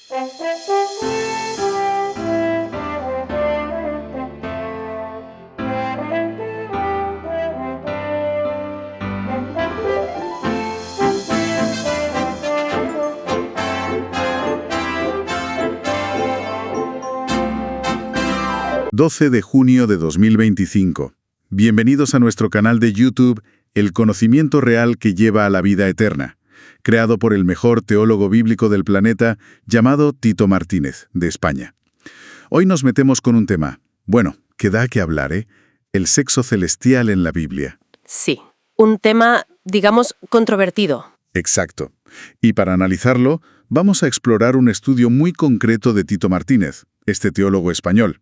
12 de junio de 2025. Bienvenidos a nuestro canal de YouTube, El conocimiento real que lleva a la vida eterna, creado por el mejor teólogo bíblico del planeta, llamado Tito Martínez, de España. Hoy nos metemos con un tema, bueno, que da que hablar, ¿eh? El sexo celestial en la Biblia. Sí, un tema, digamos, controvertido. Exacto. Y para analizarlo, vamos a explorar un estudio muy concreto de Tito Martínez, este teólogo español.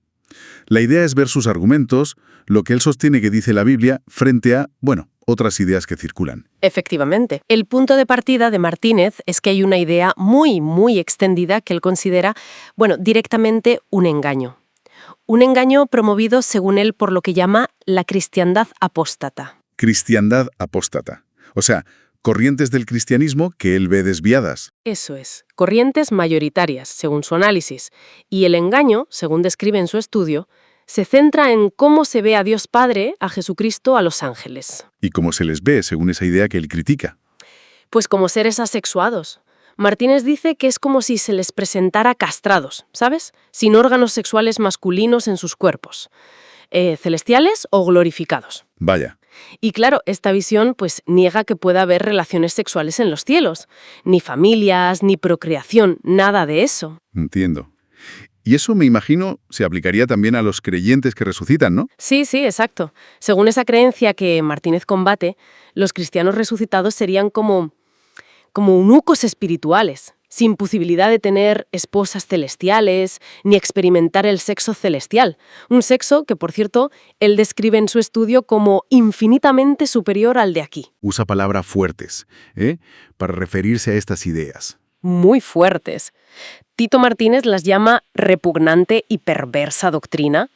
La idea es ver sus argumentos, lo que él sostiene que dice la Biblia, frente a, bueno, otras ideas que circulan. Efectivamente. El punto de partida de Martínez es que hay una idea muy extendida que él considera, bueno, directamente un engaño. Un engaño promovido, según él, por lo que llama la cristiandad apóstata. Cristiandad apóstata. O sea, corrientes del cristianismo que él ve desviadas. Eso es, corrientes mayoritarias, según su análisis. Y el engaño, según describe en su estudio, se centra en cómo se ve a Dios Padre, a Jesucristo, a los ángeles. Y cómo se les ve, según esa idea que él critica. Pues como seres asexuados. Martínez dice que es como si se les presentara castrados, ¿sabes? Sin órganos sexuales masculinos en sus cuerpos. Celestiales o glorificados. Vaya. Y claro, esta visión pues niega que pueda haber relaciones sexuales en los cielos. Ni familias, ni procreación, nada de eso. Entiendo. Y eso, me imagino, se aplicaría también a los creyentes que resucitan, ¿no? Sí, exacto. Según esa creencia que Martínez combate, los cristianos resucitados serían como eunucos espirituales, sin posibilidad de tener esposas celestiales, ni experimentar el sexo celestial. Un sexo que, por cierto, él describe en su estudio como infinitamente superior al de aquí. Usa palabras fuertes, para referirse a estas ideas. Muy fuertes. Tito Martínez las llama repugnante y perversa doctrina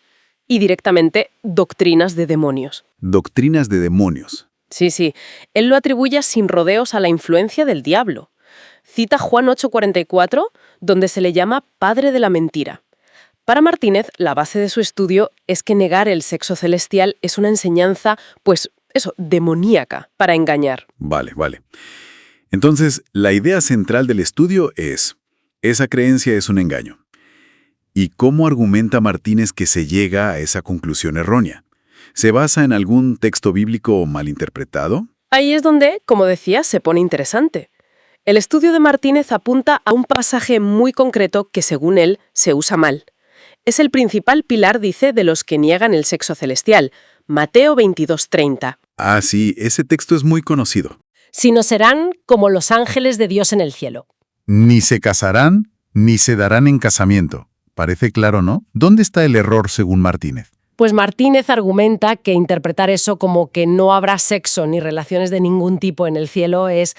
y directamente doctrinas de demonios. Doctrinas de demonios. Sí. Él lo atribuye sin rodeos a la influencia del diablo. Cita Juan 8:44, donde se le llama padre de la mentira. Para Martínez, la base de su estudio es que negar el sexo celestial es una enseñanza, demoníaca, para engañar. Vale. Entonces, la idea central del estudio es, esa creencia es un engaño. ¿Y cómo argumenta Martínez que se llega a esa conclusión errónea? ¿Se basa en algún texto bíblico malinterpretado? Ahí es donde, como decía, se pone interesante. El estudio de Martínez apunta a un pasaje muy concreto que, según él, se usa mal. Es el principal pilar, dice, de los que niegan el sexo celestial, Mateo 22:30. Ah, sí, ese texto es muy conocido. Sino serán como los ángeles de Dios en el cielo. Ni se casarán, ni se darán en casamiento. Parece claro, ¿no? ¿Dónde está el error según Martínez? Pues Martínez argumenta que interpretar eso como que no habrá sexo ni relaciones de ningún tipo en el cielo es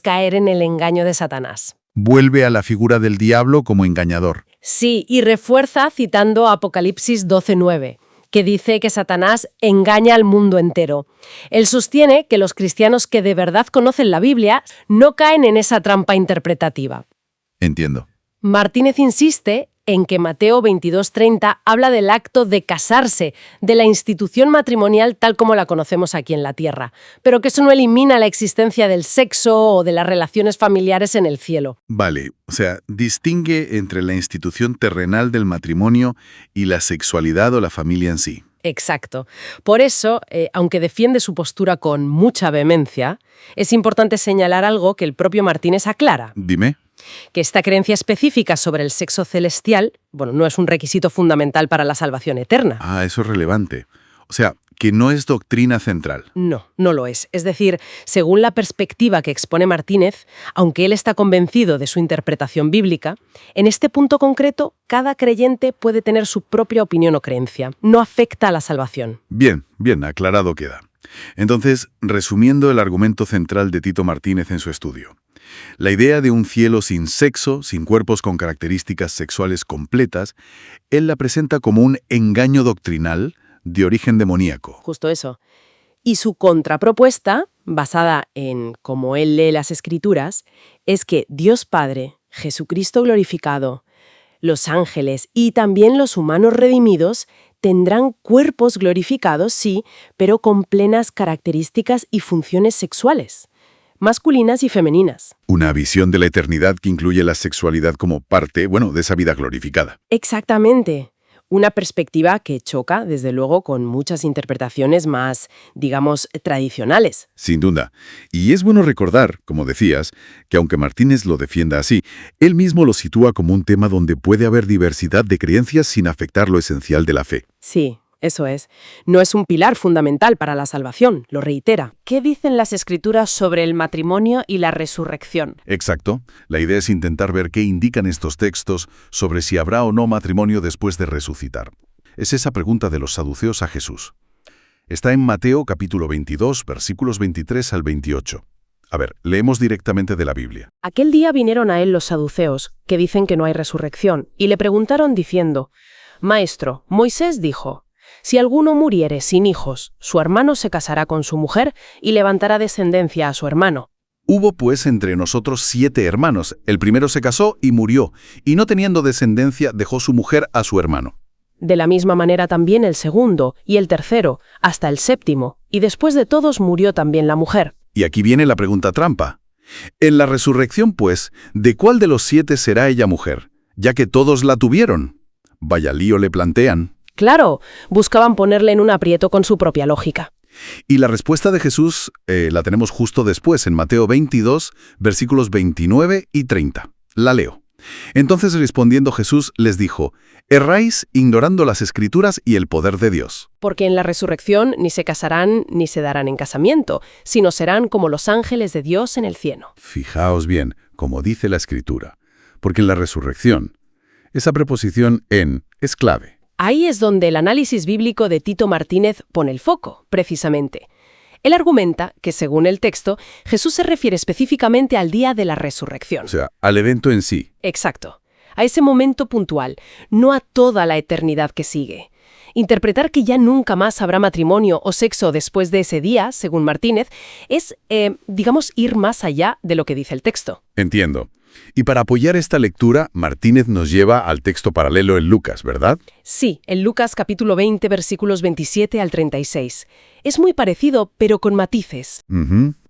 caer en el engaño de Satanás. Vuelve a la figura del diablo como engañador. Sí, y refuerza citando Apocalipsis 12:9, que dice que Satanás engaña al mundo entero. Él sostiene que los cristianos que de verdad conocen la Biblia no caen en esa trampa interpretativa. Entiendo. Martínez insiste en que Mateo 22:30 habla del acto de casarse, de la institución matrimonial tal como la conocemos aquí en la Tierra, pero que eso no elimina la existencia del sexo o de las relaciones familiares en el cielo. Vale, o sea, distingue entre la institución terrenal del matrimonio y la sexualidad o la familia en sí. Exacto. Por eso, aunque defiende su postura con mucha vehemencia, es importante señalar algo que el propio Martínez aclara. Dime. Que esta creencia específica sobre el sexo celestial, no es un requisito fundamental para la salvación eterna. Ah, eso es relevante. O sea, que no es doctrina central. No lo es. Es decir, según la perspectiva que expone Martínez, aunque él está convencido de su interpretación bíblica, en este punto concreto, cada creyente puede tener su propia opinión o creencia. No afecta a la salvación. Bien, aclarado queda. Entonces, resumiendo el argumento central de Tito Martínez en su estudio. La idea de un cielo sin sexo, sin cuerpos con características sexuales completas, él la presenta como un engaño doctrinal de origen demoníaco. Justo eso. Y su contrapropuesta, basada en cómo él lee las Escrituras, es que Dios Padre, Jesucristo glorificado, los ángeles y también los humanos redimidos tendrán cuerpos glorificados, sí, pero con plenas características y funciones sexuales, masculinas y femeninas. Una visión de la eternidad que incluye la sexualidad como parte, de esa vida glorificada. Exactamente. Una perspectiva que choca, desde luego, con muchas interpretaciones más, digamos, tradicionales. Sin duda. Y es bueno recordar, como decías, que aunque Martínez lo defienda así, él mismo lo sitúa como un tema donde puede haber diversidad de creencias sin afectar lo esencial de la fe. Sí, eso es. No es un pilar fundamental para la salvación, lo reitera. ¿Qué dicen las Escrituras sobre el matrimonio y la resurrección? Exacto. La idea es intentar ver qué indican estos textos sobre si habrá o no matrimonio después de resucitar. Es esa pregunta de los saduceos a Jesús. Está en Mateo capítulo 22, versículos 23 al 28. A ver, leemos directamente de la Biblia. Aquel día vinieron a él los saduceos, que dicen que no hay resurrección, y le preguntaron diciendo: Maestro, Moisés dijo: si alguno muriere sin hijos, su hermano se casará con su mujer y levantará descendencia a su hermano. Hubo pues entre nosotros 7 hermanos. El primero se casó y murió, y no teniendo descendencia dejó su mujer a su hermano. De la misma manera también el segundo y el tercero, hasta el séptimo, y después de todos murió también la mujer. Y aquí viene la pregunta trampa. En la resurrección, pues, ¿de cuál de los 7 será ella mujer? Ya que todos la tuvieron. Vaya lío le plantean. Claro, buscaban ponerle en un aprieto con su propia lógica. Y la respuesta de Jesús la tenemos justo después, en Mateo 22, versículos 29 y 30. La leo. Entonces respondiendo Jesús les dijo: erráis ignorando las Escrituras y el poder de Dios. Porque en la resurrección ni se casarán ni se darán en casamiento, sino serán como los ángeles de Dios en el cielo. Fijaos bien, como dice la Escritura. Porque en la resurrección, esa preposición en es clave. Ahí es donde el análisis bíblico de Tito Martínez pone el foco, precisamente. Él argumenta que, según el texto, Jesús se refiere específicamente al día de la resurrección. O sea, al evento en sí. Exacto. A ese momento puntual, no a toda la eternidad que sigue. Interpretar que ya nunca más habrá matrimonio o sexo después de ese día, según Martínez, es, ir más allá de lo que dice el texto. Entiendo. Y para apoyar esta lectura, Martínez nos lleva al texto paralelo en Lucas, ¿verdad? Sí, en Lucas capítulo 20, versículos 27 al 36. Es muy parecido, pero con matices.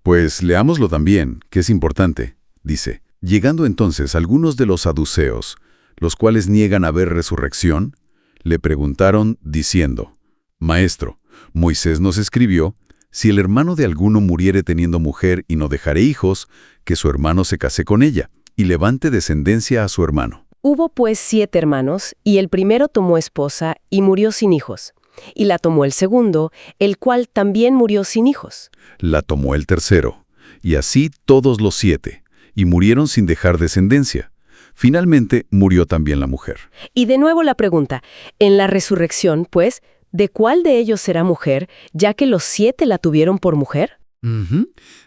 Pues leámoslo también, que es importante. Dice: llegando entonces algunos de los saduceos, los cuales niegan haber resurrección, le preguntaron diciendo: Maestro, Moisés nos escribió: si el hermano de alguno muriere teniendo mujer y no dejare hijos, que su hermano se case con ella y levante descendencia a su hermano. Hubo pues 7 hermanos, y el primero tomó esposa y murió sin hijos. Y la tomó el segundo, el cual también murió sin hijos. La tomó el tercero, y así todos los 7, y murieron sin dejar descendencia. Finalmente murió también la mujer. Y de nuevo la pregunta: en la resurrección, pues, ¿de cuál de ellos será mujer, ya que los 7 la tuvieron por mujer?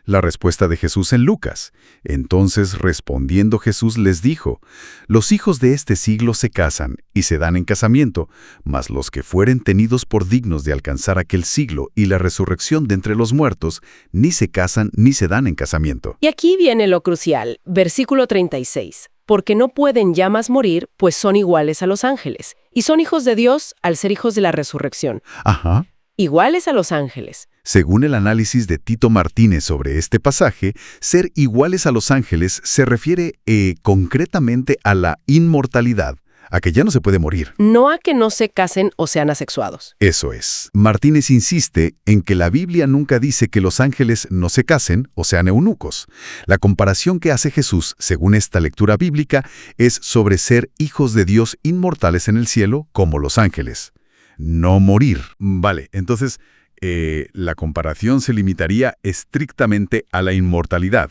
La respuesta de Jesús en Lucas. Entonces, respondiendo Jesús les dijo: los hijos de este siglo se casan y se dan en casamiento, mas los que fueren tenidos por dignos de alcanzar aquel siglo y la resurrección de entre los muertos, ni se casan ni se dan en casamiento. Y aquí viene lo crucial, versículo 36. Porque no pueden ya más morir, pues son iguales a los ángeles, y son hijos de Dios al ser hijos de la resurrección. Ajá. Iguales a los ángeles. Según el análisis de Tito Martínez sobre este pasaje, ser iguales a los ángeles se refiere concretamente a la inmortalidad, a que ya no se puede morir. No a que no se casen o sean asexuados. Eso es. Martínez insiste en que la Biblia nunca dice que los ángeles no se casen o sean eunucos. La comparación que hace Jesús, según esta lectura bíblica, es sobre ser hijos de Dios inmortales en el cielo como los ángeles. No morir. Vale, entonces la comparación se limitaría estrictamente a la inmortalidad.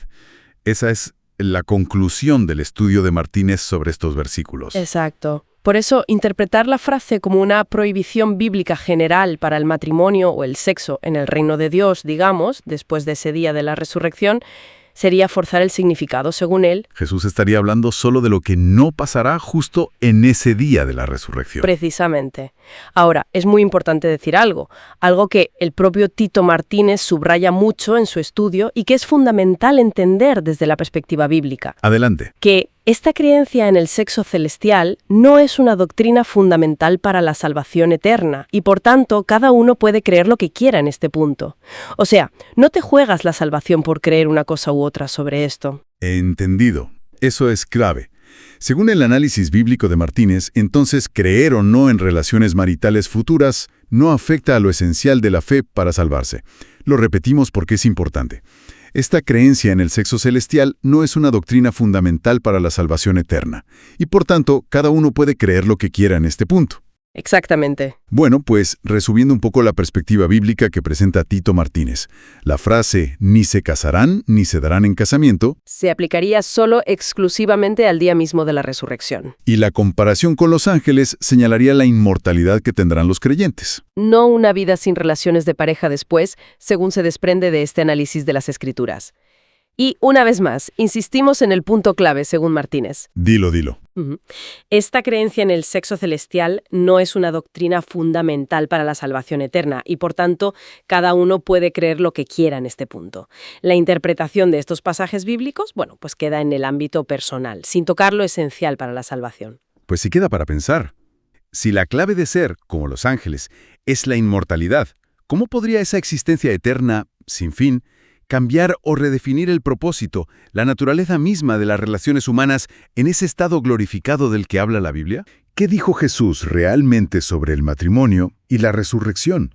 Esa es la conclusión del estudio de Martínez sobre estos versículos. Exacto. Por eso, interpretar la frase como una prohibición bíblica general para el matrimonio o el sexo en el reino de Dios, digamos, después de ese día de la resurrección, sería forzar el significado, según él. Jesús estaría hablando solo de lo que no pasará justo en ese día de la resurrección. Precisamente. Ahora, es muy importante decir algo que el propio Tito Martínez subraya mucho en su estudio y que es fundamental entender desde la perspectiva bíblica. Adelante. Que Esta creencia en el sexo celestial no es una doctrina fundamental para la salvación eterna y, por tanto, cada uno puede creer lo que quiera en este punto. O sea, no te juegas la salvación por creer una cosa u otra sobre esto. Entendido. Eso es clave. Según el análisis bíblico de Martínez, entonces creer o no en relaciones maritales futuras no afecta a lo esencial de la fe para salvarse. Lo repetimos porque es importante. Esta creencia en el sexo celestial no es una doctrina fundamental para la salvación eterna, y por tanto, cada uno puede creer lo que quiera en este punto. Exactamente. Bueno, pues, resumiendo un poco la perspectiva bíblica que presenta Tito Martínez, la frase «ni se casarán ni se darán en casamiento» Se aplicaría solo exclusivamente al día mismo de la resurrección. y la comparación con los ángeles señalaría la inmortalidad que tendrán los creyentes. No una vida sin relaciones de pareja después, según se desprende de este análisis de las Escrituras. Y, una vez más, insistimos en el punto clave, según Martínez. Dilo. Ujú. Esta creencia en el sexo celestial no es una doctrina fundamental para la salvación eterna y, por tanto, cada uno puede creer lo que quiera en este punto. La interpretación de estos pasajes bíblicos, bueno, pues queda en el ámbito personal, sin tocar lo esencial para la salvación. Pues sí queda para pensar. Si la clave de ser, como los ángeles, es la inmortalidad, ¿cómo podría esa existencia eterna, sin fin, cambiar o redefinir el propósito, la naturaleza misma de las relaciones humanas en ese estado glorificado del que habla la Biblia? ¿Qué dijo Jesús realmente sobre el matrimonio y la resurrección?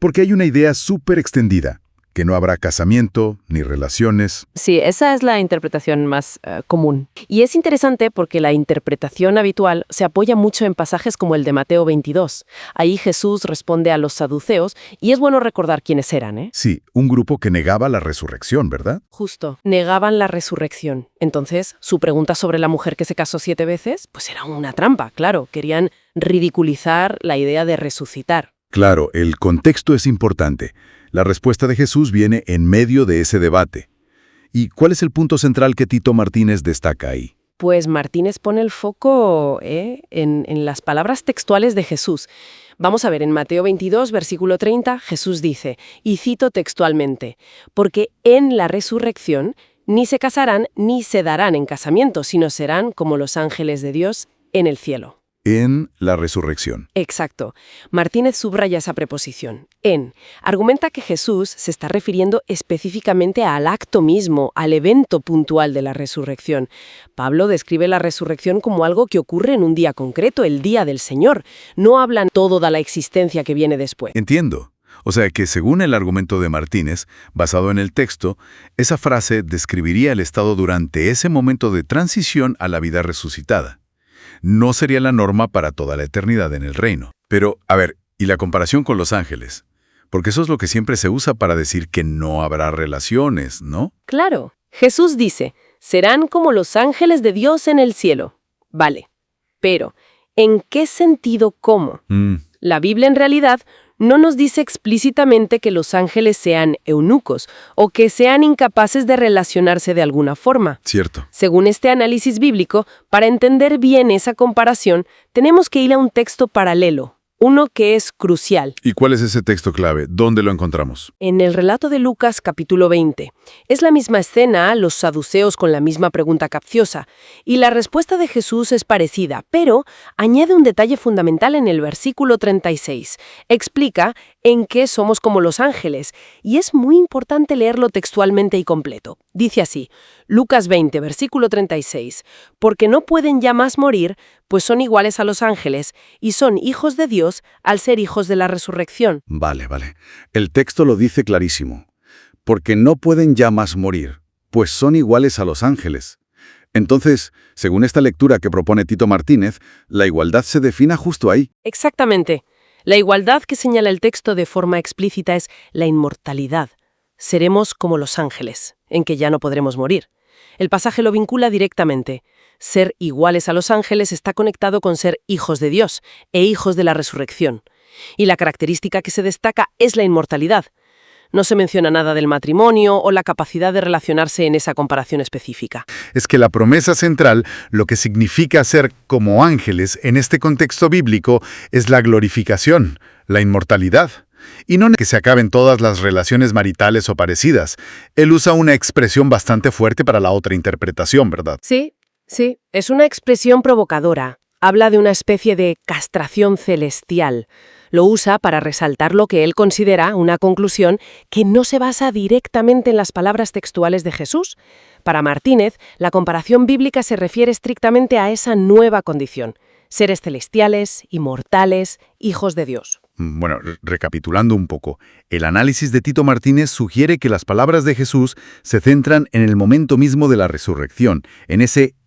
Porque hay una idea súper extendida, que no habrá casamiento ni relaciones. Sí, esa es la interpretación más común. Y es interesante porque la interpretación habitual se apoya mucho en pasajes como el de Mateo 22. Ahí Jesús responde a los saduceos y es bueno recordar quiénes eran, ¿eh? Sí, un grupo que negaba la resurrección, ¿verdad? Justo, negaban la resurrección. Entonces, su pregunta sobre la mujer que se casó 7 veces, pues era una trampa, claro. Querían ridiculizar la idea de resucitar. Claro, el contexto es importante. La respuesta de Jesús viene en medio de ese debate. ¿Y cuál es el punto central que Tito Martínez destaca ahí? Pues Martínez pone el foco en las palabras textuales de Jesús. Vamos a ver, en Mateo 22, versículo 30, Jesús dice, y cito textualmente, porque en la resurrección ni se casarán ni se darán en casamiento, sino serán como los ángeles de Dios en el cielo. En la resurrección. Exacto. Martínez subraya esa preposición, en. Argumenta que Jesús se está refiriendo específicamente al acto mismo, al evento puntual de la resurrección. Pablo describe la resurrección como algo que ocurre en un día concreto, el día del Señor. No hablan toda la existencia que viene después. Entiendo. O sea que según el argumento de Martínez, basado en el texto, esa frase describiría el estado durante ese momento de transición a la vida resucitada. No sería la norma para toda la eternidad en el reino. Pero, a ver, ¿y la comparación con los ángeles? Porque eso es lo que siempre se usa para decir que no habrá relaciones, ¿no? Claro. Jesús dice, serán como los ángeles de Dios en el cielo. Vale. Pero, ¿en qué sentido cómo? La Biblia en realidad no nos dice explícitamente que los ángeles sean eunucos o que sean incapaces de relacionarse de alguna forma. Cierto. Según este análisis bíblico, para entender bien esa comparación, tenemos que ir a un texto paralelo, uno que es crucial. ¿Y cuál es ese texto clave? ¿Dónde lo encontramos? En el relato de Lucas, capítulo 20. Es la misma escena, los saduceos con la misma pregunta capciosa, y la respuesta de Jesús es parecida, pero añade un detalle fundamental en el versículo 36. Explica en qué somos como los ángeles, y es muy importante leerlo textualmente y completo. Dice así, Lucas 20, versículo 36, porque no pueden ya más morir, pues son iguales a los ángeles, y son hijos de Dios al ser hijos de la resurrección. Vale. El texto lo dice clarísimo. Porque no pueden ya más morir, pues son iguales a los ángeles. Entonces, según esta lectura que propone Tito Martínez, la igualdad se defina justo ahí. Exactamente. La igualdad que señala el texto de forma explícita es la inmortalidad. Seremos como los ángeles, en que ya no podremos morir. El pasaje lo vincula directamente. Ser iguales a los ángeles está conectado con ser hijos de Dios e hijos de la resurrección. Y la característica que se destaca es la inmortalidad. No se menciona nada del matrimonio o la capacidad de relacionarse en esa comparación específica. Es que la promesa central, lo que significa ser como ángeles en este contexto bíblico, es la glorificación, la inmortalidad. Y no que se acaben todas las relaciones maritales o parecidas. Él usa una expresión bastante fuerte para la otra interpretación, ¿verdad? Sí, Sí, es una expresión provocadora. Habla de una especie de castración celestial. Lo usa para resaltar lo que él considera una conclusión que no se basa directamente en las palabras textuales de Jesús. Para Martínez, la comparación bíblica se refiere estrictamente a esa nueva condición: seres celestiales, inmortales, hijos de Dios. Bueno, recapitulando un poco, el análisis de Tito Martínez sugiere que las palabras de Jesús se centran en el momento mismo de la resurrección,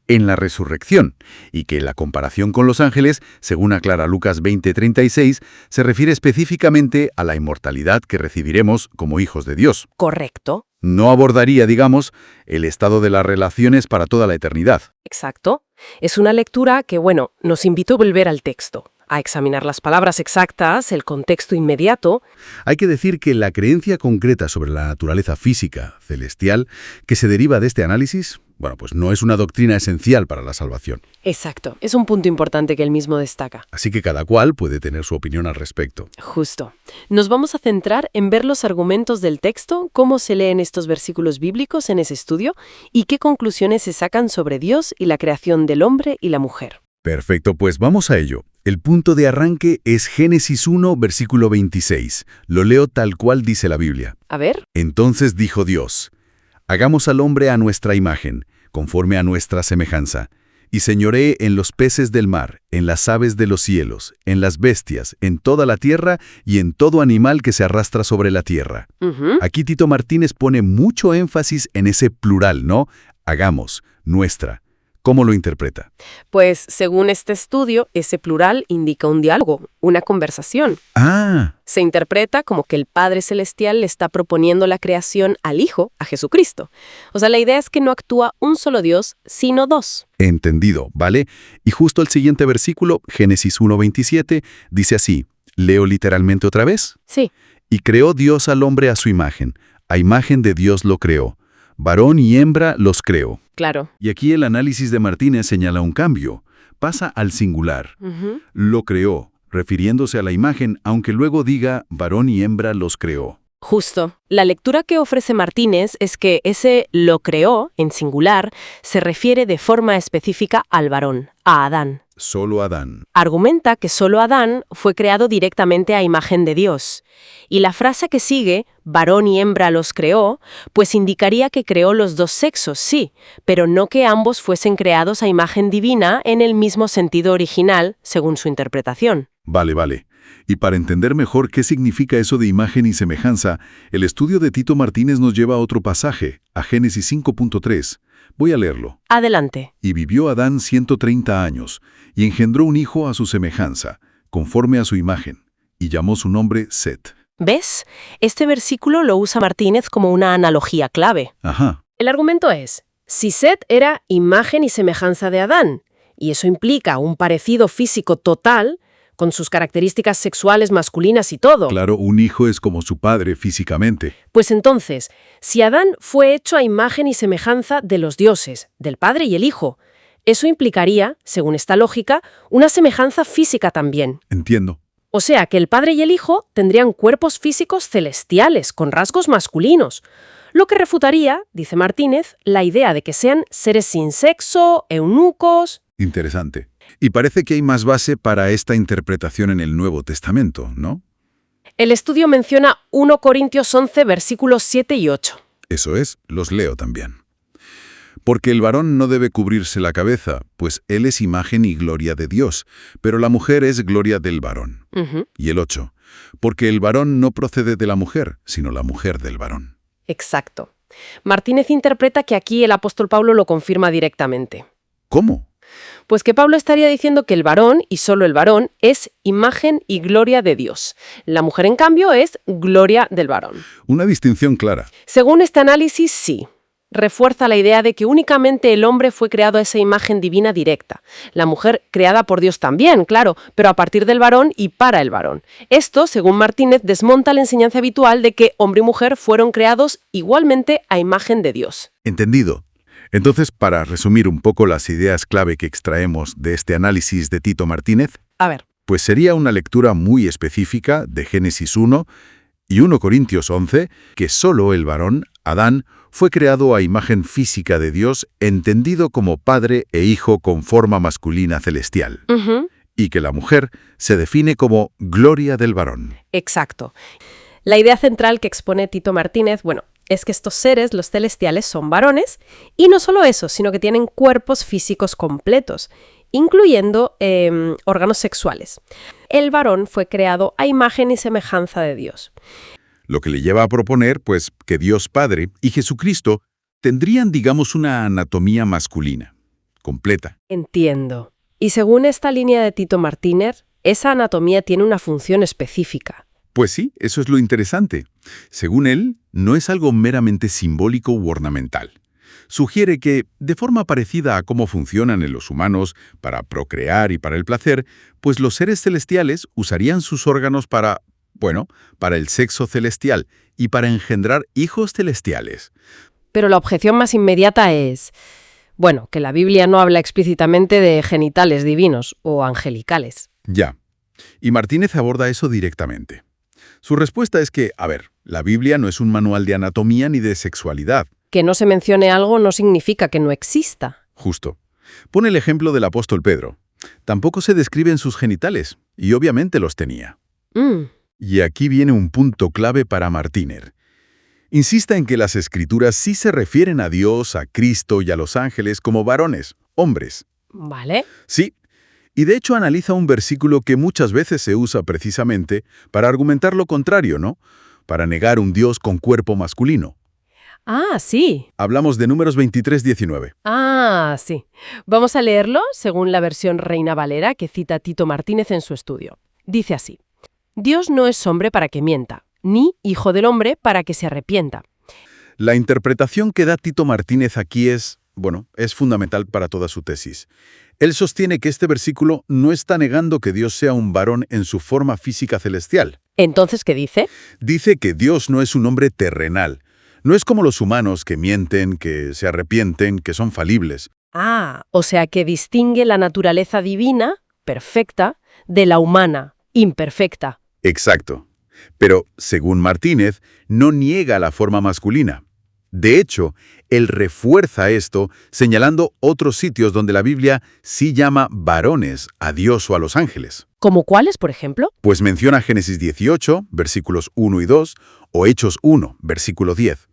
en la resurrección, y que la comparación con los ángeles, según aclara Lucas 20:36, se refiere específicamente a la inmortalidad que recibiremos como hijos de Dios. Correcto. No abordaría, digamos, el estado de las relaciones para toda la eternidad. Exacto. Es una lectura que, nos invitó a volver al texto, a examinar las palabras exactas, el contexto inmediato. Hay que decir que la creencia concreta sobre la naturaleza física, celestial, que se deriva de este análisis, pues no es una doctrina esencial para la salvación. Exacto. Es un punto importante que él mismo destaca. Así que cada cual puede tener su opinión al respecto. Justo. Nos vamos a centrar en ver los argumentos del texto, cómo se leen estos versículos bíblicos en ese estudio y qué conclusiones se sacan sobre Dios y la creación del hombre y la mujer. Perfecto, pues vamos a ello. El punto de arranque es Génesis 1, versículo 26. Lo leo tal cual dice la Biblia. A ver. Entonces dijo Dios: hagamos al hombre a nuestra imagen, conforme a nuestra semejanza, y señoree en los peces del mar, en las aves de los cielos, en las bestias, en toda la tierra y en todo animal que se arrastra sobre la tierra. Aquí Tito Martínez pone mucho énfasis en ese plural, ¿no? Hagamos, nuestra. ¿Cómo lo interpreta? Pues, según este estudio, ese plural indica un diálogo, una conversación. Ah. Se interpreta como que el Padre Celestial le está proponiendo la creación al Hijo, a Jesucristo. O sea, la idea es que no actúa un solo Dios, sino dos. Entendido, ¿vale? Y justo el siguiente versículo, Génesis 1:27, dice así, ¿leo literalmente otra vez? Sí. Y creó Dios al hombre a su imagen, a imagen de Dios lo creó. Varón y hembra los creó. Claro. Y aquí el análisis de Martínez señala un cambio. Pasa al singular. Lo creó, refiriéndose a la imagen, aunque luego diga varón y hembra los creó. Justo. La lectura que ofrece Martínez es que ese lo creó, en singular, se refiere de forma específica al varón, a Adán. Solo Adán. Argumenta que solo Adán fue creado directamente a imagen de Dios. Y la frase que sigue, varón y hembra los creó, pues indicaría que creó los dos sexos, sí, pero no que ambos fuesen creados a imagen divina en el mismo sentido original, según su interpretación. Vale. Y para entender mejor qué significa eso de imagen y semejanza, el estudio de Tito Martínez nos lleva a otro pasaje, a Génesis 5:3. Voy a leerlo. Adelante. Y vivió Adán 130 años, y engendró un hijo a su semejanza, conforme a su imagen, y llamó su nombre Set. ¿Ves? Este versículo lo usa Martínez como una analogía clave. Ajá. El argumento es, si Set era imagen y semejanza de Adán, y eso implica un parecido físico total, con sus características sexuales masculinas y todo. Claro, un hijo es como su padre físicamente. Pues entonces, si Adán fue hecho a imagen y semejanza de los dioses, del Padre y el Hijo, eso implicaría, según esta lógica, una semejanza física también. Entiendo. O sea, que el Padre y el Hijo tendrían cuerpos físicos celestiales, con rasgos masculinos, lo que refutaría, dice Martínez, la idea de que sean seres sin sexo, eunucos. Interesante. Y parece que hay más base para esta interpretación en el Nuevo Testamento, ¿no? El estudio menciona 1 Corintios 11, versículos 7 y 8. Eso es, los leo también. Porque el varón no debe cubrirse la cabeza, pues él es imagen y gloria de Dios, pero la mujer es gloria del varón. Y el 8. Porque el varón no procede de la mujer, sino la mujer del varón. Exacto. Martínez interpreta que aquí el apóstol Pablo lo confirma directamente. ¿Cómo? Pues que Pablo estaría diciendo que el varón, y solo el varón, es imagen y gloria de Dios. La mujer, en cambio, es gloria del varón. Una distinción clara. Según este análisis, sí. Refuerza la idea de que únicamente el hombre fue creado a esa imagen divina directa. La mujer creada por Dios también, claro, pero a partir del varón y para el varón. Esto, según Martínez, desmonta la enseñanza habitual de que hombre y mujer fueron creados igualmente a imagen de Dios. Entendido. Entonces, para resumir un poco las ideas clave que extraemos de este análisis de Tito Martínez, A ver. pues sería una lectura muy específica de Génesis 1 y 1 Corintios 11, que solo el varón, Adán, fue creado a imagen física de Dios, entendido como padre e hijo con forma masculina celestial, Ujú, y que la mujer se define como gloria del varón. exacto. La idea central que expone Tito Martínez, bueno, es que estos seres, los celestiales, son varones, y no solo eso, sino que tienen cuerpos físicos completos, incluyendo órganos sexuales. El varón fue creado a imagen y semejanza de Dios. Lo que le lleva a proponer, pues, que Dios Padre y Jesucristo tendrían, digamos, una anatomía masculina, completa. Entiendo. Y según esta línea de Tito Martínez, esa anatomía tiene una función específica. Pues sí, eso es lo interesante. Según él, no es algo meramente simbólico u ornamental. Sugiere que, de forma parecida a cómo funcionan en los humanos para procrear y para el placer, pues los seres celestiales usarían sus órganos para, bueno, para el sexo celestial y para engendrar hijos celestiales. Pero la objeción más inmediata es, bueno, que la Biblia no habla explícitamente de genitales divinos o angelicales. Ya. Y Martínez aborda eso directamente. Su respuesta es que, a ver, la Biblia no es un manual de anatomía ni de sexualidad. Que no se mencione algo no significa que no exista. Justo. Pone el ejemplo del apóstol Pedro. Tampoco se describen sus genitales, y obviamente los tenía. Y aquí viene un punto clave para Martínez. Insista en que las Escrituras sí se refieren a Dios, a Cristo y a los ángeles como varones, hombres. ¿Vale? Sí, y de hecho analiza un versículo que muchas veces se usa precisamente para argumentar lo contrario, ¿no? Para negar un Dios con cuerpo masculino. Ah, sí. Hablamos de Números 23:19. Ah, sí. Vamos a leerlo según la versión Reina Valera que cita Tito Martínez en su estudio. Dice así: Dios no es hombre para que mienta, ni hijo del hombre para que se arrepienta. La interpretación que da Tito Martínez aquí es, bueno, es fundamental para toda su tesis. Él sostiene que este versículo no está negando que Dios sea un varón en su forma física celestial. Entonces, ¿qué dice? Dice que Dios no es un hombre terrenal. No es como los humanos que mienten, que se arrepienten, que son falibles. Ah, o sea que distingue la naturaleza divina, perfecta, de la humana, imperfecta. Exacto. Pero, según Martínez, no niega la forma masculina. De hecho, él refuerza esto señalando otros sitios donde la Biblia sí llama varones a Dios o a los ángeles. ¿Como cuáles, por ejemplo? Pues menciona Génesis 18, versículos 1 y 2, o Hechos 1, versículo 10.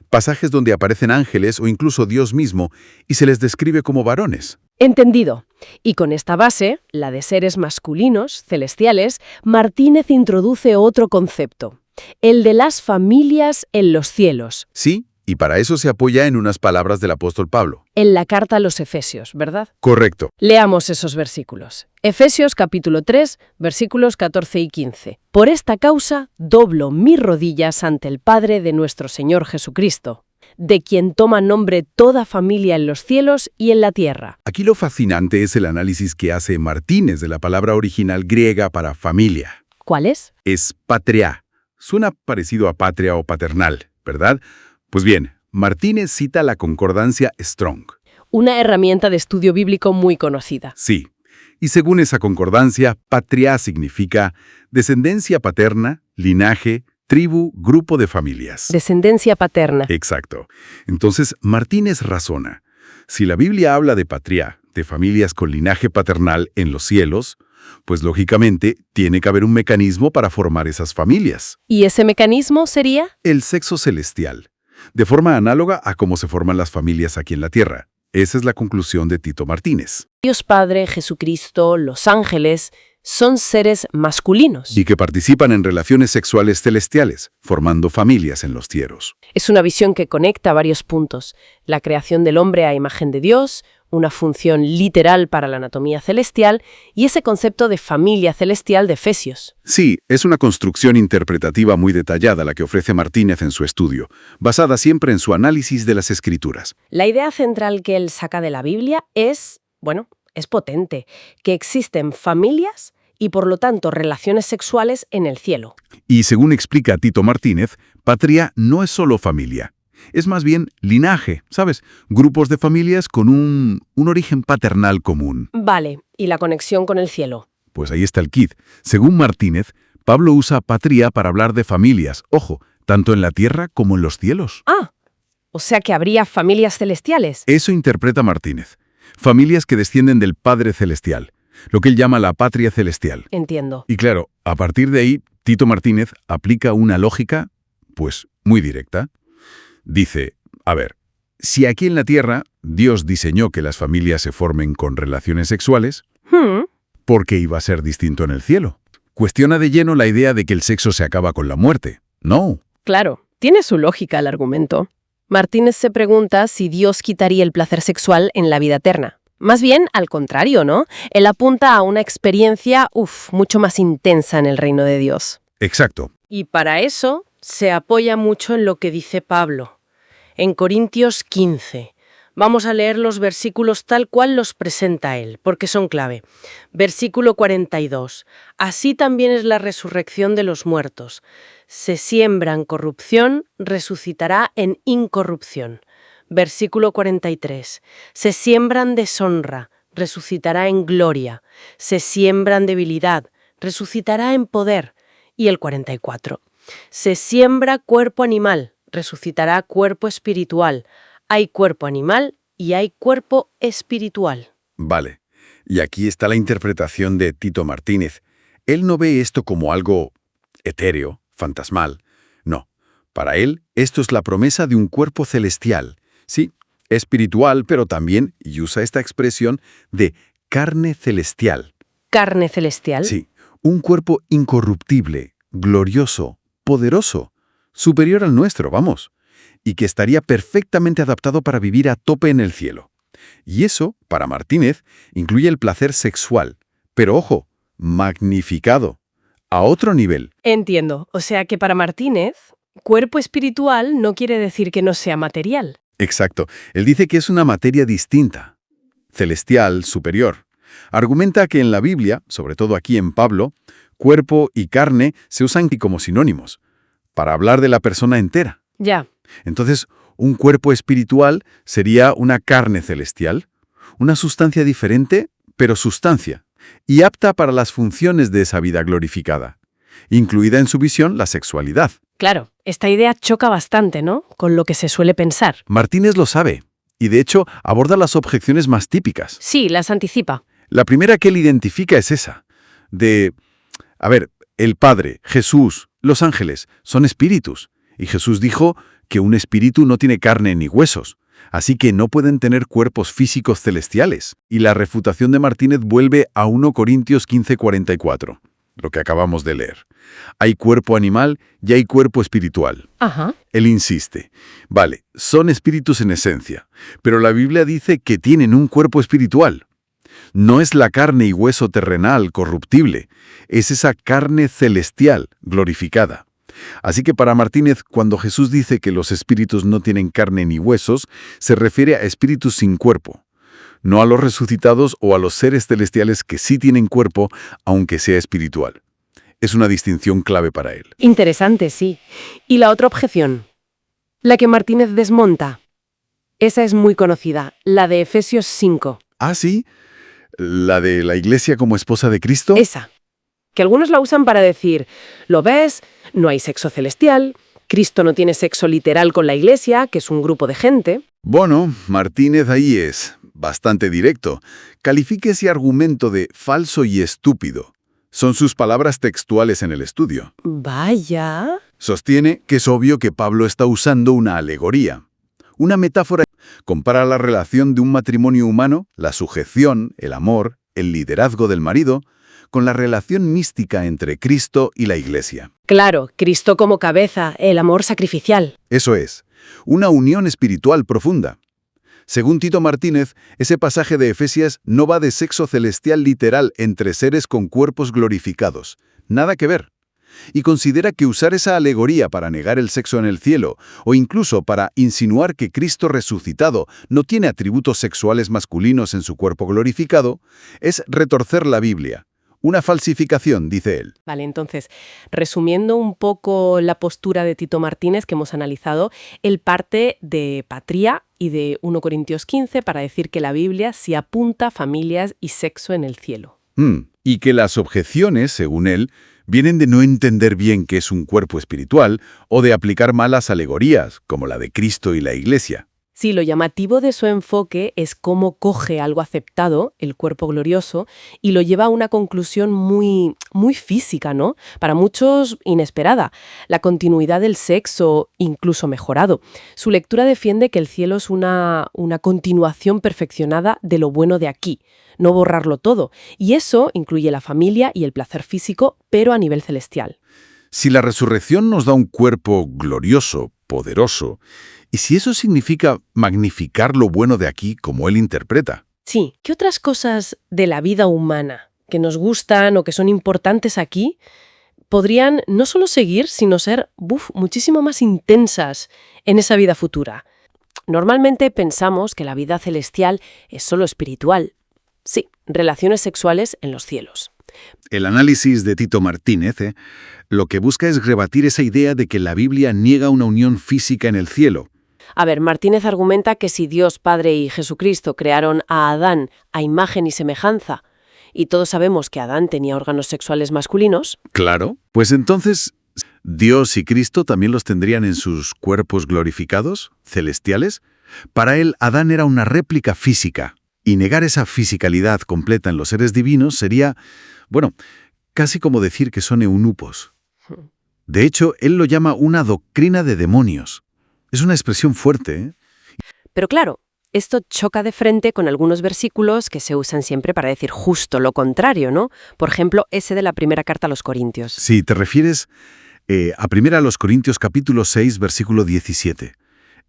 Pasajes donde aparecen ángeles o incluso Dios mismo y se les describe como varones. Entendido. Y con esta base, la de seres masculinos, celestiales, Martínez introduce otro concepto, el de las familias en los cielos, Sí, y para eso se apoya en unas palabras del apóstol Pablo. en la carta a los Efesios, ¿verdad? Correcto. Leamos esos versículos. Efesios capítulo 3, versículos 14 y 15. Por esta causa doblo mis rodillas ante el Padre de nuestro Señor Jesucristo, de quien toma nombre toda familia en los cielos y en la tierra. Aquí lo fascinante es el análisis que hace Martínez de la palabra original griega para familia. ¿Cuál es? Es patria. Suena parecido a patria o paternal, ¿verdad? Pues bien, Martínez cita la concordancia Strong. Una herramienta de estudio bíblico muy conocida. Sí. Y según esa concordancia, patria significa descendencia paterna, linaje, tribu, grupo de familias. Descendencia paterna. Exacto. Entonces, Martínez razona. Si la Biblia habla de patria, de familias con linaje paternal en los cielos, pues lógicamente tiene que haber un mecanismo para formar esas familias. ¿Y ese mecanismo sería? El sexo celestial, de forma análoga a cómo se forman las familias aquí en la Tierra. Esa es la conclusión de Tito Martínez. Dios Padre, Jesucristo, los ángeles, son seres masculinos. Y que participan en relaciones sexuales celestiales, formando familias en los cielos. Es una visión que conecta varios puntos. La creación del hombre a imagen de Dios, una función literal para la anatomía celestial y ese concepto de familia celestial de Efesios. Sí, es una construcción interpretativa muy detallada la que ofrece Martínez en su estudio, basada siempre en su análisis de las Escrituras. La idea central que él saca de la Biblia es, bueno, es potente, que existen familias y por lo tanto relaciones sexuales en el cielo. Y según explica Tito Martínez, patria no es solo familia. Es más bien linaje, ¿sabes? Grupos de familias con un origen paternal común. Vale, ¿y la conexión con el cielo? Pues ahí está el quid. Según Martínez, Pablo usa patria para hablar de familias, ojo, tanto en la tierra como en los cielos. Ah, O sea que habría familias celestiales. Eso interpreta Martínez. Familias que descienden del Padre Celestial, lo que él llama la patria celestial. Entiendo. Y claro, a partir de ahí, Tito Martínez aplica una lógica, pues, muy directa. Dice, a ver, si aquí en la Tierra Dios diseñó que las familias se formen con relaciones sexuales, ¿por qué iba a ser distinto en el cielo? Cuestiona de lleno la idea de que el sexo se acaba con la muerte. No. Claro, tiene su lógica el argumento. Martínez se pregunta si Dios quitaría el placer sexual en la vida eterna. Más bien, al contrario, ¿no? Él apunta a una experiencia, mucho más intensa en el reino de Dios. Exacto. Y para eso se apoya mucho en lo que dice Pablo. En Corintios 15. Vamos a leer los versículos tal cual los presenta él, porque son clave. Versículo 42. Así también es la resurrección de los muertos. Se siembra en corrupción, resucitará en incorrupción. Versículo 43. Se siembran deshonra, resucitará en gloria. Se siembran debilidad, resucitará en poder. Y el 44. Se siembra cuerpo animal, resucitará cuerpo espiritual. Hay cuerpo animal y hay cuerpo espiritual. Vale. Y aquí está la interpretación de Tito Martínez. Él no ve esto como algo etéreo, fantasmal. No. Para él, esto es la promesa de un cuerpo celestial. Sí, espiritual, pero también, y usa esta expresión, de carne celestial. ¿Carne celestial? Sí, un cuerpo incorruptible, glorioso, poderoso, superior al nuestro, vamos, y que estaría perfectamente adaptado para vivir a tope en el cielo. Y eso, para Martínez, incluye el placer sexual, pero ojo, magnificado, a otro nivel. Entiendo. O sea que para Martínez, cuerpo espiritual no quiere decir que no sea material. Exacto. Él dice que es una materia distinta, celestial, superior. Argumenta que en la Biblia, sobre todo aquí en Pablo, cuerpo y carne se usan como sinónimos, para hablar de la persona entera. Ya. Entonces, un cuerpo espiritual sería una carne celestial, una sustancia diferente, pero sustancia, y apta para las funciones de esa vida glorificada, incluida en su visión la sexualidad. Claro, esta idea choca bastante, ¿no?, con lo que se suele pensar. Martínez lo sabe, y de hecho aborda las objeciones más típicas. Sí, las anticipa. La primera que él identifica es esa, el Padre, Jesús, los ángeles, son espíritus, y Jesús dijo que un espíritu no tiene carne ni huesos, así que no pueden tener cuerpos físicos celestiales. Y la refutación de Martínez vuelve a 1 Corintios 15:44, lo que acabamos de leer. Hay cuerpo animal y hay cuerpo espiritual. Ajá. Él insiste, vale, son espíritus en esencia, pero la Biblia dice que tienen un cuerpo espiritual. No es la carne y hueso terrenal, corruptible, es esa carne celestial, glorificada. Así que para Martínez, cuando Jesús dice que los espíritus no tienen carne ni huesos, se refiere a espíritus sin cuerpo, no a los resucitados o a los seres celestiales que sí tienen cuerpo, aunque sea espiritual. Es una distinción clave para él. Interesante, sí. ¿Y la otra objeción? La que Martínez desmonta. Esa es muy conocida, la de Efesios 5. ¿Ah, sí? ¿La de la Iglesia como esposa de Cristo? Esa. Que algunos la usan para decir, ¿lo ves? No hay sexo celestial, Cristo no tiene sexo literal con la Iglesia, que es un grupo de gente. Bueno, Martínez ahí es bastante directo. Califique ese argumento de falso y estúpido. Son sus palabras textuales en el estudio. Vaya. Sostiene que es obvio que Pablo está usando una alegoría. Una metáfora compara la relación de un matrimonio humano, la sujeción, el amor, el liderazgo del marido, con la relación mística entre Cristo y la Iglesia. Claro, Cristo como cabeza, el amor sacrificial. Eso es, una unión espiritual profunda. Según Tito Martínez, ese pasaje de Efesios no va de sexo celestial literal entre seres con cuerpos glorificados. Nada que ver. Y considera que usar esa alegoría para negar el sexo en el cielo, o incluso para insinuar que Cristo resucitado no tiene atributos sexuales masculinos en su cuerpo glorificado, es retorcer la Biblia. Una falsificación, dice él. Vale, entonces, resumiendo un poco la postura de Tito Martínez que hemos analizado, él parte de patria y de 1 Corintios 15 para decir que la Biblia sí apunta a familias y sexo en el cielo. Y que las objeciones, según él, Vienen de no entender bien qué es un cuerpo espiritual o de aplicar malas alegorías, como la de Cristo y la Iglesia. Sí, lo llamativo de su enfoque es cómo coge algo aceptado, el cuerpo glorioso, y lo lleva a una conclusión muy, muy física, ¿no? Para muchos inesperada. La continuidad del sexo, incluso mejorado. Su lectura defiende que el cielo es una continuación perfeccionada de lo bueno de aquí, no borrarlo todo. Y eso incluye la familia y el placer físico, pero a nivel celestial. Si la resurrección nos da un cuerpo glorioso, poderoso, y si eso significa magnificar lo bueno de aquí como él interpreta. Sí, ¿qué otras cosas de la vida humana que nos gustan o que son importantes aquí podrían no solo seguir, sino ser muchísimo más intensas en esa vida futura? Normalmente pensamos que la vida celestial es solo espiritual. Sí, relaciones sexuales en los cielos. El análisis de Tito Martínez lo que busca es rebatir esa idea de que la Biblia niega una unión física en el cielo. A ver, Martínez argumenta que si Dios Padre y Jesucristo crearon a Adán a imagen y semejanza, y todos sabemos que Adán tenía órganos sexuales masculinos. Claro. Pues entonces, ¿Dios y Cristo también los tendrían en sus cuerpos glorificados, celestiales? Para él, Adán era una réplica física, y negar esa fisicalidad completa en los seres divinos sería, bueno, casi como decir que son eunucos. De hecho, él lo llama una doctrina de demonios. Es una expresión fuerte, ¿eh? Pero claro, esto choca de frente con algunos versículos que se usan siempre para decir justo lo contrario, ¿no? Por ejemplo, ese de la primera carta a los Corintios. Si te refieres a 1 Corintios capítulo 6, versículo 17.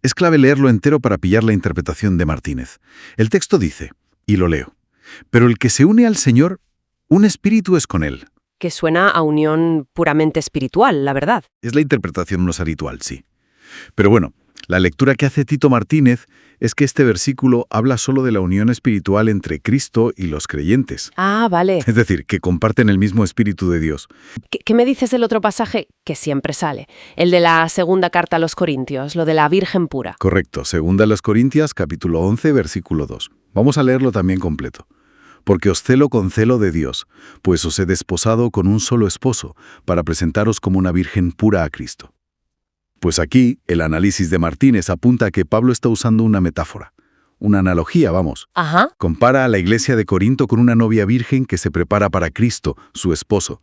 Es clave leerlo entero para pillar la interpretación de Martínez. El texto dice, y lo leo, «Pero el que se une al Señor, un espíritu es con él». Que suena a unión puramente espiritual, la verdad. Es la interpretación más habitual, sí. Pero bueno, la lectura que hace Tito Martínez es que este versículo habla solo de la unión espiritual entre Cristo y los creyentes. Ah, vale. Es decir, que comparten el mismo Espíritu de Dios. ¿Qué me dices del otro pasaje que siempre sale? El de la segunda carta a los Corintios, lo de la Virgen pura. Correcto, 2 Corintias, capítulo 11, versículo 2. Vamos a leerlo también completo. «Porque os celo con celo de Dios, pues os he desposado con un solo esposo, para presentaros como una virgen pura a Cristo». Pues aquí, el análisis de Martínez apunta a que Pablo está usando una metáfora, una analogía, vamos. Ajá. Compara a la iglesia de Corinto con una novia virgen que se prepara para Cristo, su esposo.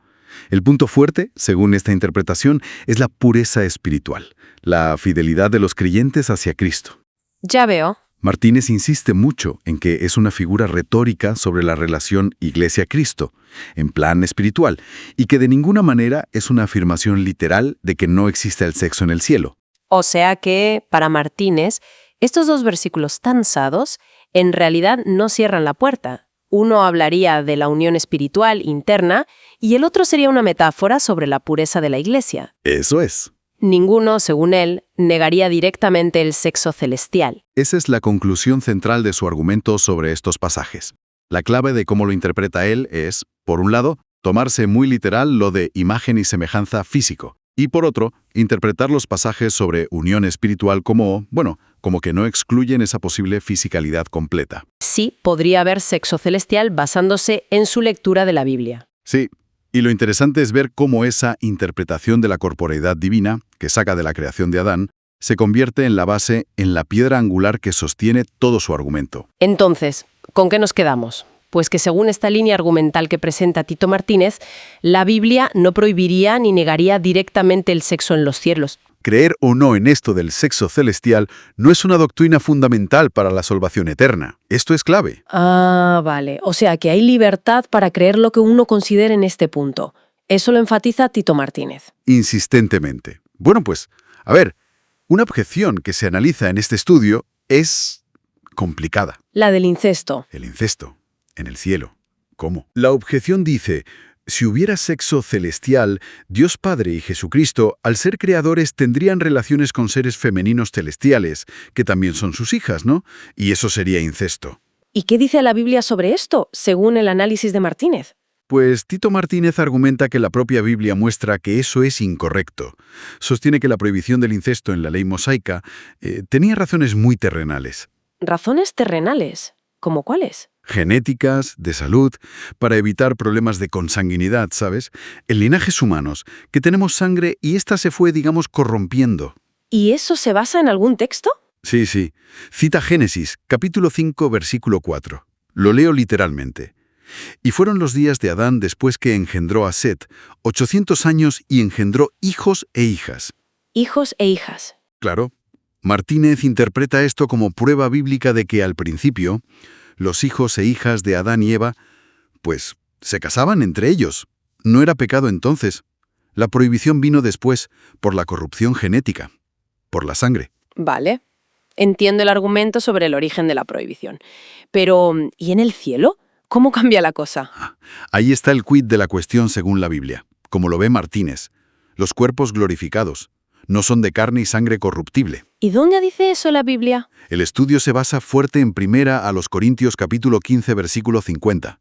El punto fuerte, según esta interpretación, es la pureza espiritual, la fidelidad de los creyentes hacia Cristo. Ya veo. Martínez insiste mucho en que es una figura retórica sobre la relación Iglesia-Cristo, en plan espiritual, y que de ninguna manera es una afirmación literal de que no existe el sexo en el cielo. O sea que, para Martínez, estos dos versículos tan usados en realidad no cierran la puerta. Uno hablaría de la unión espiritual interna y el otro sería una metáfora sobre la pureza de la Iglesia. Eso es. Ninguno, según él, negaría directamente el sexo celestial. Esa es la conclusión central de su argumento sobre estos pasajes. La clave de cómo lo interpreta él es, por un lado, tomarse muy literal lo de imagen y semejanza físico, y por otro, interpretar los pasajes sobre unión espiritual como que no excluyen esa posible fisicalidad completa. Sí, podría haber sexo celestial basándose en su lectura de la Biblia. Sí, y lo interesante es ver cómo esa interpretación de la corporeidad divina, que saca de la creación de Adán, se convierte en la base, en la piedra angular que sostiene todo su argumento. Entonces, ¿con qué nos quedamos? Pues que según esta línea argumental que presenta Tito Martínez, la Biblia no prohibiría ni negaría directamente el sexo en los cielos. Creer o no en esto del sexo celestial no es una doctrina fundamental para la salvación eterna. Esto es clave. Ah, vale. O sea que hay libertad para creer lo que uno considere en este punto. Eso lo enfatiza Tito Martínez. Insistentemente. Bueno, pues, a ver, una objeción que se analiza en este estudio es complicada. La del incesto. El incesto, en el cielo. ¿Cómo? La objeción dice, si hubiera sexo celestial, Dios Padre y Jesucristo, al ser creadores, tendrían relaciones con seres femeninos celestiales, que también son sus hijas, ¿no? Y eso sería incesto. ¿Y qué dice la Biblia sobre esto, según el análisis de Martínez? Pues Tito Martínez argumenta que la propia Biblia muestra que eso es incorrecto. Sostiene que la prohibición del incesto en la ley mosaica tenía razones muy terrenales. ¿Razones terrenales? ¿Cómo cuáles? genéticas, de salud, para evitar problemas de consanguinidad, ¿sabes? En linajes humanos, que tenemos sangre y ésta se fue, digamos, corrompiendo. ¿Y eso se basa en algún texto? Sí, sí. Cita Génesis, capítulo 5, versículo 4. Lo leo literalmente. Y fueron los días de Adán después que engendró a Set, 800 años y engendró hijos e hijas. Hijos e hijas. Claro, Martínez interpreta esto como prueba bíblica de que al principio, los hijos e hijas de Adán y Eva, pues, se casaban entre ellos. No era pecado entonces. La prohibición vino después, por la corrupción genética, por la sangre. Vale. Entiendo el argumento sobre el origen de la prohibición. Pero, ¿y en el cielo? ¿Cómo cambia la cosa? Ahí está el quid de la cuestión según la Biblia, como lo ve Martínez. Los cuerpos glorificados no son de carne y sangre corruptible. ¿Y dónde dice eso la Biblia? El estudio se basa fuerte en 1 a los Corintios capítulo 15 versículo 50.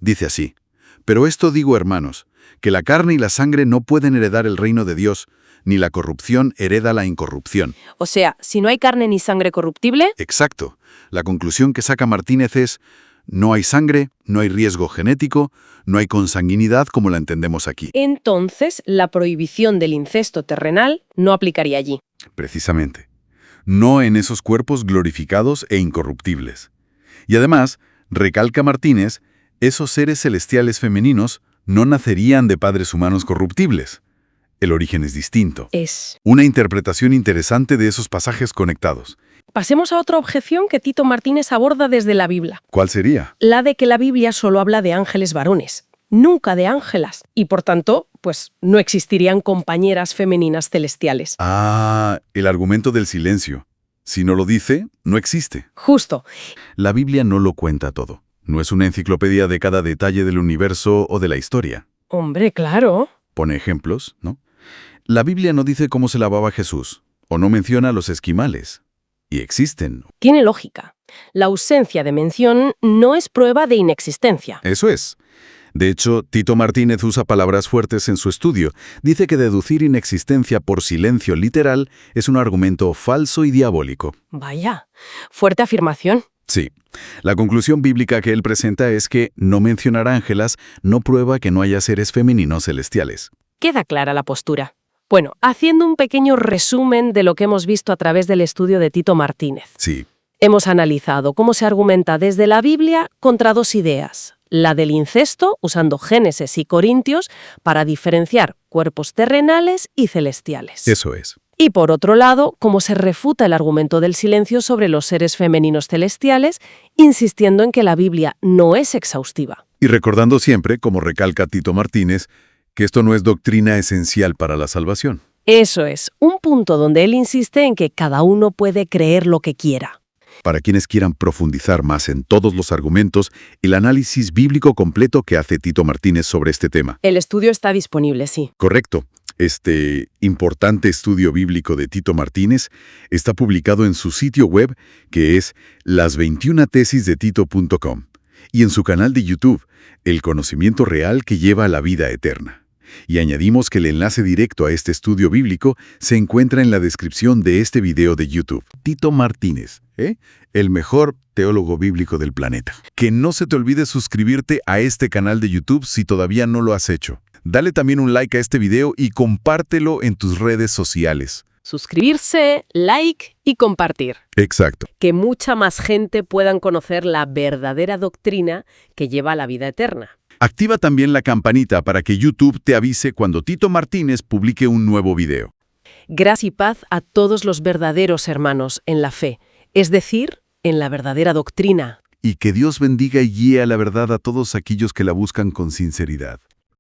Dice así: «Pero esto digo, hermanos, que la carne y la sangre no pueden heredar el reino de Dios, ni la corrupción hereda la incorrupción». O sea, si no hay carne ni sangre corruptible... Exacto. La conclusión que saca Martínez es: no hay sangre, no hay riesgo genético, no hay consanguinidad como la entendemos aquí. Entonces, la prohibición del incesto terrenal no aplicaría allí. Precisamente. No en esos cuerpos glorificados e incorruptibles. Y además, recalca Martínez, esos seres celestiales femeninos no nacerían de padres humanos corruptibles. El origen es distinto. Una interpretación interesante de esos pasajes conectados. Pasemos a otra objeción que Tito Martínez aborda desde la Biblia. ¿Cuál sería? La de que la Biblia solo habla de ángeles varones, nunca de ángelas. Y por tanto, pues no existirían compañeras femeninas celestiales. Ah, el argumento del silencio. Si no lo dice, no existe. Justo. La Biblia no lo cuenta todo. No es una enciclopedia de cada detalle del universo o de la historia. Hombre, claro. Pone ejemplos, ¿no? La Biblia no dice cómo se lavaba Jesús, o no menciona a los esquimales. Y existen. Tiene lógica. La ausencia de mención no es prueba de inexistencia. Eso es. De hecho, Tito Martínez usa palabras fuertes en su estudio. Dice que deducir inexistencia por silencio literal es un argumento falso y diabólico. Vaya, fuerte afirmación. Sí. La conclusión bíblica que él presenta es que no mencionar ángelas no prueba que no haya seres femeninos celestiales. Queda clara la postura. Bueno, haciendo un pequeño resumen de lo que hemos visto a través del estudio de Tito Martínez. Sí. Hemos analizado cómo se argumenta desde la Biblia contra dos ideas. La del incesto, usando Génesis y Corintios, para diferenciar cuerpos terrenales y celestiales. Eso es. Y por otro lado, cómo se refuta el argumento del silencio sobre los seres femeninos celestiales, insistiendo en que la Biblia no es exhaustiva. Y recordando siempre, como recalca Tito Martínez, que esto no es doctrina esencial para la salvación. Eso es, un punto donde él insiste en que cada uno puede creer lo que quiera. Para quienes quieran profundizar más en todos los argumentos, el análisis bíblico completo que hace Tito Martínez sobre este tema. El estudio está disponible, sí. Correcto. Este importante estudio bíblico de Tito Martínez está publicado en su sitio web, que es las21tesisdetito.com, y en su canal de YouTube, El conocimiento real que lleva a la vida eterna. Y añadimos que el enlace directo a este estudio bíblico se encuentra en la descripción de este video de YouTube. Tito Martínez, el mejor teólogo bíblico del planeta. Que no se te olvide suscribirte a este canal de YouTube si todavía no lo has hecho. Dale también un like a este video y compártelo en tus redes sociales. Suscribirse, like y compartir. Exacto. Que mucha más gente puedan conocer la verdadera doctrina que lleva a la vida eterna. Activa también la campanita para que YouTube te avise cuando Tito Martínez publique un nuevo video. Gracia y paz a todos los verdaderos hermanos en la fe, es decir, en la verdadera doctrina. Y que Dios bendiga y guíe a la verdad a todos aquellos que la buscan con sinceridad.